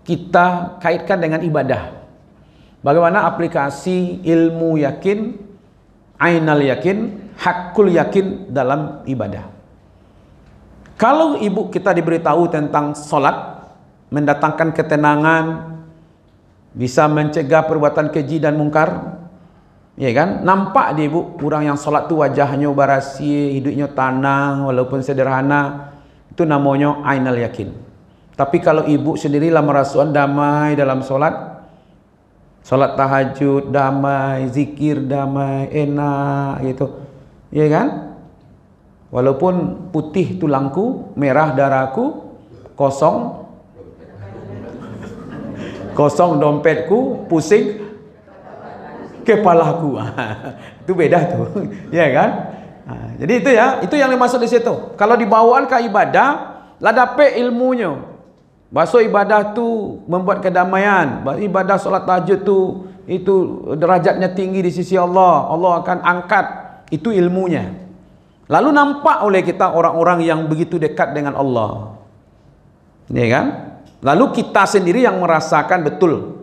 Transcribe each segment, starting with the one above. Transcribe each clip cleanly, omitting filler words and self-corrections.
kita kaitkan dengan ibadah. Bagaimana aplikasi ilmu yakin, ainal yakin, hakul yakin dalam ibadah. Kalau ibu kita diberitahu tentang solat, mendatangkan ketenangan, bisa mencegah perbuatan keji dan mungkar, ya kan? Nampak dia ibu, orang yang solat tu wajahnya barasi, hidupnya tenang walaupun sederhana, itu namanya ainal yakin. Tapi kalau ibu sendirilah merasukan damai dalam solat, solat tahajud damai, zikir damai, enak gitu, ya kan? Walaupun putih tulangku, merah darahku, kosong dompetku, pusing kepalaku. Itu beda tuh, ya kan? Jadi itu yang dimaksud di situ. Kalau dibawaan ke ibadah, lah dapat ilmunya. Bahasa ibadah tu membuat kedamaian. Ibadah solat tahajud tu itu derajatnya tinggi di sisi Allah. Allah akan angkat. Itu ilmunya. Lalu nampak oleh kita orang-orang yang begitu dekat dengan Allah. Ya kan? Lalu kita sendiri yang merasakan betul.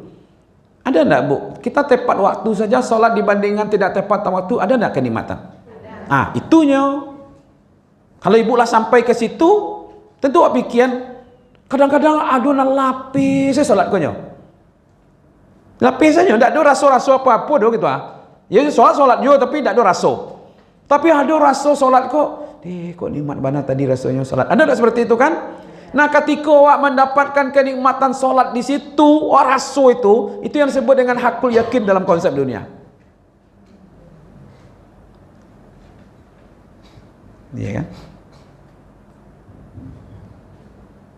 Ada enggak, Bu? Kita tepat waktu saja solat dibandingkan tidak tepat waktu, ada enggak kenikmatan? Itunya. Kalau ibu lah sampai ke situ, tentu awak pikiran, kadang-kadang adunan lapis saya solat konyo. Lapis saja, enggak ada rasa-rasa apa-apa doh gitu Ya solat juga tapi enggak ada rasa. Tapi ada rasa solat kok. Kok nikmat banget tadi rasanya solat. Ada enggak seperti itu kan? Nah, ketika awak mendapatkan kenikmatan solat di situ, rasa itu yang disebut dengan hakul yakin dalam konsep dunia. Iya kan?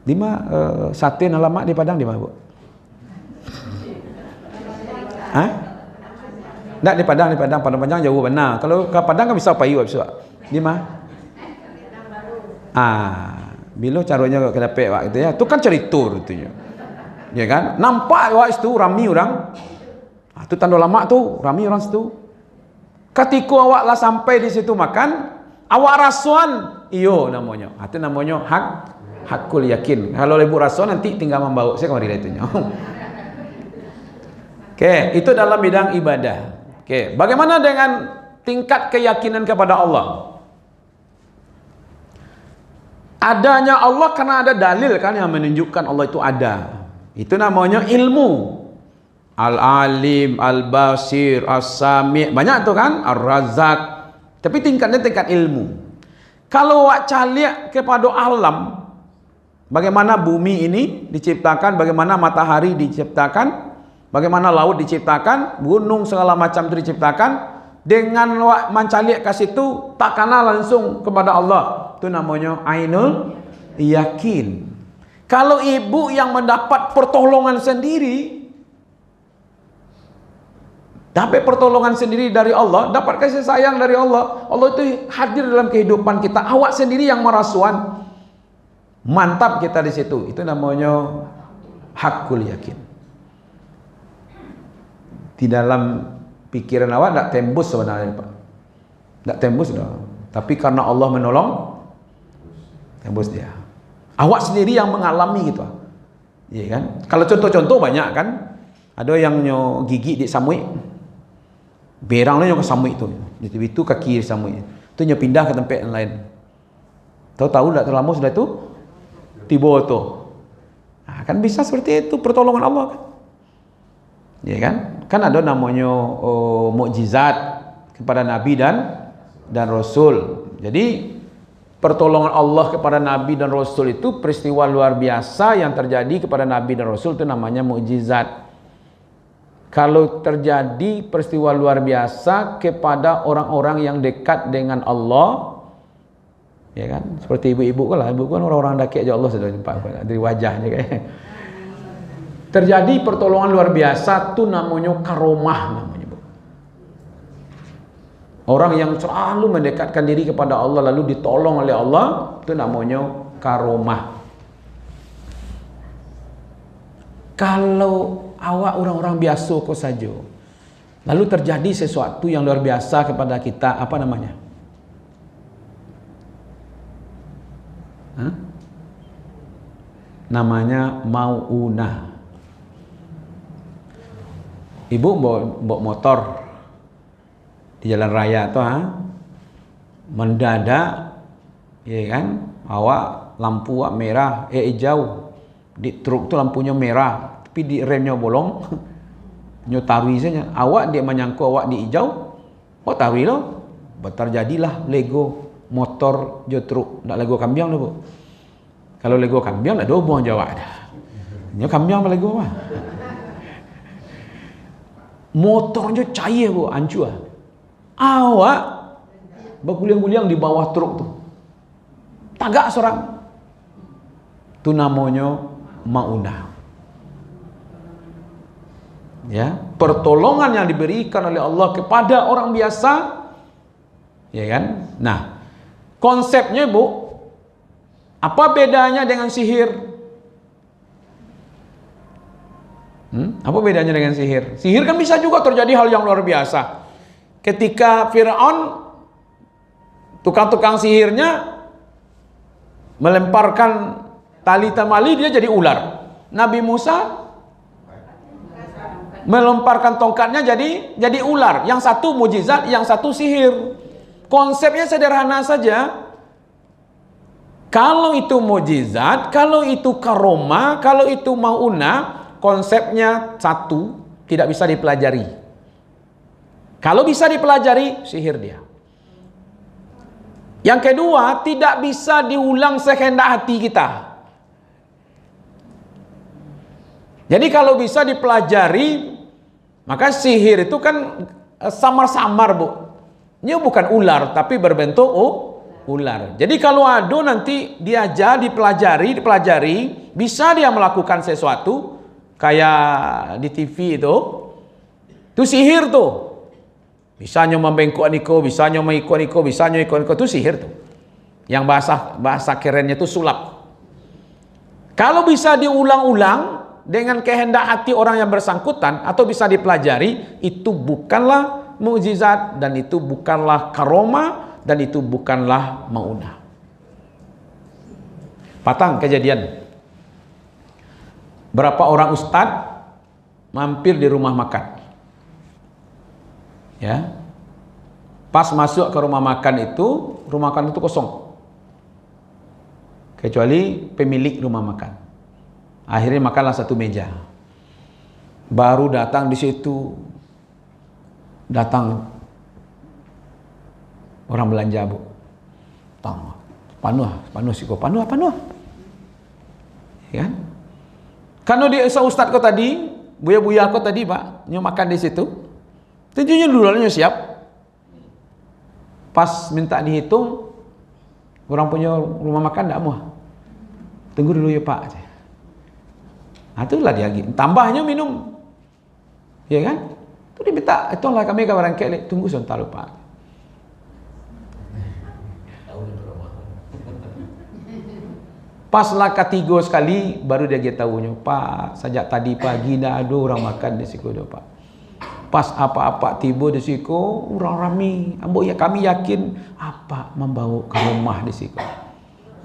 Di mana sate alamak di Padang di mana, Bu? Enggak di Padang, Padang Panjang jauh benar. Kalau ke Padang kan bisa payu bisa. Di mana? Bila caranya ke dapat wak gitu ya. Tu kan cerita gitu ya. Ya kan? Nampak wak itu rami orang. Tu tanda lama tu, rami orang situ. Ketika awak lah sampai di situ makan, awak rasuan, iyo namanya. Itu namanya hakul yakin. Kalau ibu rasuan nanti tinggal membawa saya kemari itunya. Oke, itu dalam bidang ibadah. Oke, bagaimana dengan tingkat keyakinan kepada Allah? Adanya Allah karena ada dalil kan yang menunjukkan Allah itu ada. Itu namanya ilmu. Al-alim, al-basir, as-sami', banyak tuh kan, ar-razzaq. Tapi tingkatnya tingkat ilmu. Kalau awak caliak kepada alam, bagaimana bumi ini diciptakan, bagaimana matahari diciptakan, bagaimana laut diciptakan, gunung segala macam itu diciptakan, dengan awak mencaliak ke situ tak kenal langsung kepada Allah. Itu namanya ainul yakin. Kalau ibu yang mendapat pertolongan sendiri, dapat pertolongan sendiri dari Allah, dapat kasih sayang dari Allah, Allah itu hadir dalam kehidupan kita. Awak sendiri yang merasuan, mantap kita di situ. Itu namanya hakul yakin. Di dalam pikiran awak tak tembus sebenarnya, Pak. Tak tembus dah. Tapi karena Allah menolong, tembus dia. Awak sendiri yang mengalami gitu. Iya kan? Kalau contoh-contoh banyak kan. Ada yang nyo gigi di samui. Berangnya nyo ke samui itu. Jadi itu kaki di samui. Itu nyo pindah ke tempat yang lain. Tahu-tahu tak terlama sudah itu tiba tu. Kan bisa seperti itu pertolongan Allah kan. Iya kan? Kan ada namanya mukjizat kepada Nabi dan Rasul. Jadi pertolongan Allah kepada Nabi dan Rasul itu peristiwa luar biasa yang terjadi kepada Nabi dan Rasul, itu namanya mukjizat. Kalau terjadi peristiwa luar biasa kepada orang-orang yang dekat dengan Allah, ya kan? Seperti ibu-ibu kan lah, ibu kan orang-orang dekat aja Allah sudah jumpa dari wajahnya kayak. Terjadi pertolongan luar biasa itu namanya karomah namanya, Bu. Orang yang selalu mendekatkan diri kepada Allah lalu ditolong oleh Allah, itu namanya karomah. Kalau awak orang-orang biasa kok saja, lalu terjadi sesuatu yang luar biasa kepada kita, apa namanya? Namanya mau'unah. Ibu bawa motor di jalan raya tuh, mendadak, ya kan, awak lampu merah, hijau, di truk tuh lampunya merah, tapi di remnya bolong, nyotari saja. Awak dia menyangkut awak di hijau, awak tarik loh, betar jadilah Lego motor jo truk, nak Lego kambiang loh bu. Kalau Lego kambiang nak dua buang Jawa dah, nyo kambiang apa Lego mah. Motornya cair bu, hancur. Awak berguliang-guliang di bawah truk tuh, tagak seorang. Itu namanya maunah. Ya, pertolongan yang diberikan oleh Allah kepada orang biasa, ya kan? Nah, konsepnya bu, apa bedanya dengan sihir? Apa bedanya dengan sihir? Sihir kan bisa juga terjadi hal yang luar biasa. Ketika Fir'aun, tukang-tukang sihirnya melemparkan tali tamali, dia jadi ular. Nabi Musa melemparkan tongkatnya jadi ular. Yang satu mujizat, yang satu sihir. Konsepnya sederhana saja. Kalau itu mujizat, kalau itu karomah, kalau itu maunah, konsepnya satu, tidak bisa dipelajari. Kalau bisa dipelajari, sihir dia. Yang kedua, tidak bisa diulang sekehendak hati kita. Jadi kalau bisa dipelajari, maka sihir itu kan samar-samar bu. Ini bukan ular, tapi berbentuk ular. Jadi kalau ada nanti diajar, dipelajari, bisa dia melakukan sesuatu, kayak di TV itu sihir tuh. Bisanya membengkok niko, bisanya mengikut niko, bisanya ikut niko, itu sihir tuh. Yang bahasa kerennya itu sulap. Kalau bisa diulang-ulang dengan kehendak hati orang yang bersangkutan atau bisa dipelajari, itu bukanlah mukjizat, dan itu bukanlah karomah, dan itu bukanlah maunah. Patang kejadian. Berapa orang ustadz mampir di rumah makan. Ya. Pas masuk ke rumah makan itu kosong. Kecuali pemilik rumah makan. Akhirnya makanlah satu meja. Baru datang di situ, datang orang belanja bu. Panuh sih kok, panuh. Ya kan? Karena dia ustaz kau tadi, buya-buya kau tadi pak, nyo makan di situ. Tentunya dulunya siap. Pas minta dihitung, orang punya rumah makan tidak mau. Tunggu dulu ya pak. Nah, itulah dia. Tambahnya minum, ya kan? Itu dia minta. Itulah kami kawan kelek. Tunggu sebentar pak. Paslah ketiga sekali baru dia tahunya, pak. Sejak tadi pagi dah ada orang makan di situ pak. Pas apa-apa tiba di situ, orang ramai. Ambo ya kami yakin apa membawa ke rumah di situ.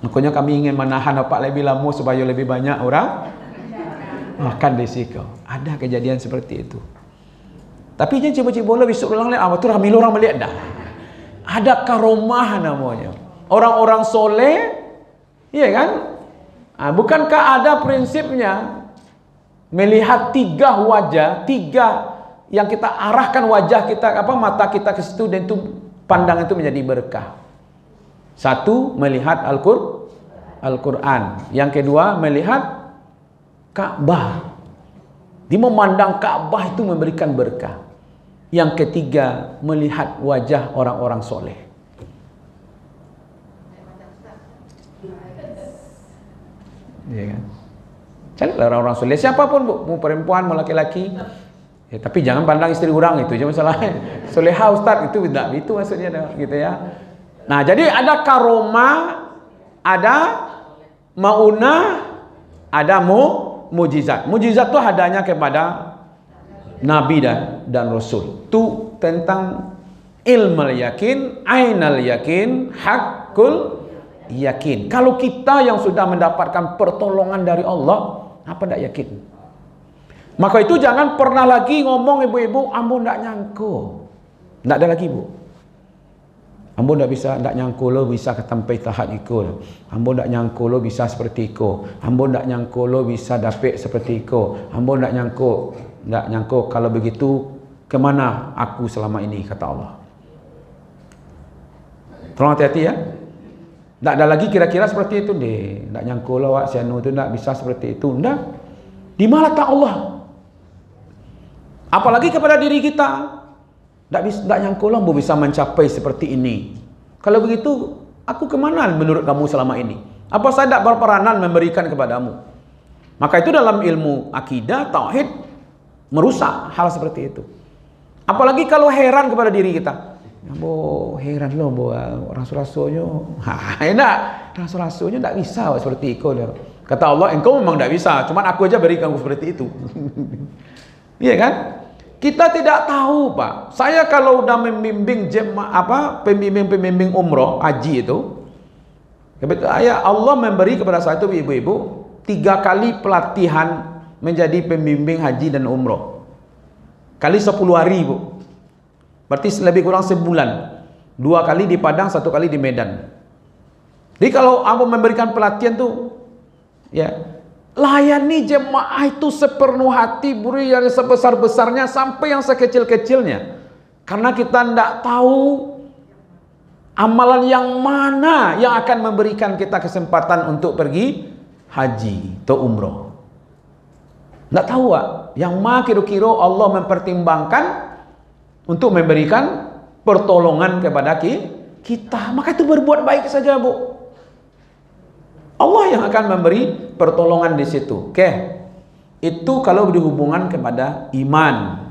Makanya kami ingin menahan apa lebih lama supaya lebih banyak orang makan di situ. Ada kejadian seperti itu. Tapi jangan cibo-cibo lah besok ulang lagi. Tu ramai orang melihat dah. Ada karomah namanya. Orang-orang soleh, iya kan? Bukankah ada prinsipnya melihat tiga wajah, tiga yang kita arahkan wajah kita, mata kita ke situ, dan itu pandangan itu menjadi berkah. Satu, melihat Al-Quran. Yang kedua, melihat Ka'bah. Di memandang Ka'bah itu memberikan berkah. Yang ketiga, melihat wajah orang-orang soleh. Ya kan? Carilah orang-orang soleh, siapapun bu, mau perempuan, mau laki-laki. Ya, tapi jangan pandang istri orang, itu aja masalahnya. Soleha ustaz itu tidak, itu maksudnya gitu ya. Nah, jadi ada karomah, ada maunah, ada mujizat. Mujizat itu adanya kepada nabi dan rasul. Itu tentang ilmu yakin, ainal yakin, hakul yakin. Kalau kita yang sudah mendapatkan pertolongan dari Allah, apa tidak yakin? Maka itu jangan pernah lagi ngomong ibu-ibu, ambo ndak nyangko. Ndak ada lagi, Bu. Ambo ndak bisa, ndak nyangko lo bisa ketampai tahap iko. Ambo ndak nyangko lo bisa seperti iko. Ambo ndak nyangko lo bisa dapet seperti iko. Ambo ndak nyangko kalau begitu kemana aku selama ini, kata Allah. Tolong hati-hati ya. Ndak ada lagi kira-kira seperti itu deh. Ndak nyangko lo awak sianu itu ndak bisa seperti itu. Ndak. Di mana tak Allah? Apalagi kepada diri kita. Tak nyangka lah bisa mencapai seperti ini. Kalau begitu, aku kemana menurut kamu selama ini? Apa saya tak berperanan memberikan kepadamu? Maka itu dalam ilmu akidah, tauhid, merusak hal seperti itu. Apalagi kalau heran kepada diri kita. Bo heran loh, bo rasul-rasulnya. Enak, rasul-rasulnya tak bisa seperti itu. Kata Allah, engkau memang tak bisa, cuman aku aja beri kamu seperti itu. Iya kan? Kita tidak tahu, Pak. Saya kalau udah membimbing pembimbing umroh haji itu, Allah memberi kepada saya itu ibu-ibu 3 kali pelatihan menjadi pembimbing haji dan umroh. Kali 10 hari, Bu. Berarti lebih kurang sebulan. 2 kali di Padang, 1 kali di Medan. Jadi kalau aku memberikan pelatihan tuh, ya, layani jemaah itu sepenuh hati, beri yang sebesar-besarnya sampai yang sekecil-kecilnya. Karena kita tidak tahu amalan yang mana yang akan memberikan kita kesempatan untuk pergi haji atau umroh. Tidak tahu, Pak. Yang mana kira-kira Allah mempertimbangkan untuk memberikan pertolongan kepada kita. Maka itu berbuat baik saja, Bu. Allah yang akan memberi pertolongan di situ. Oke. Itu kalau dihubungkan kepada iman.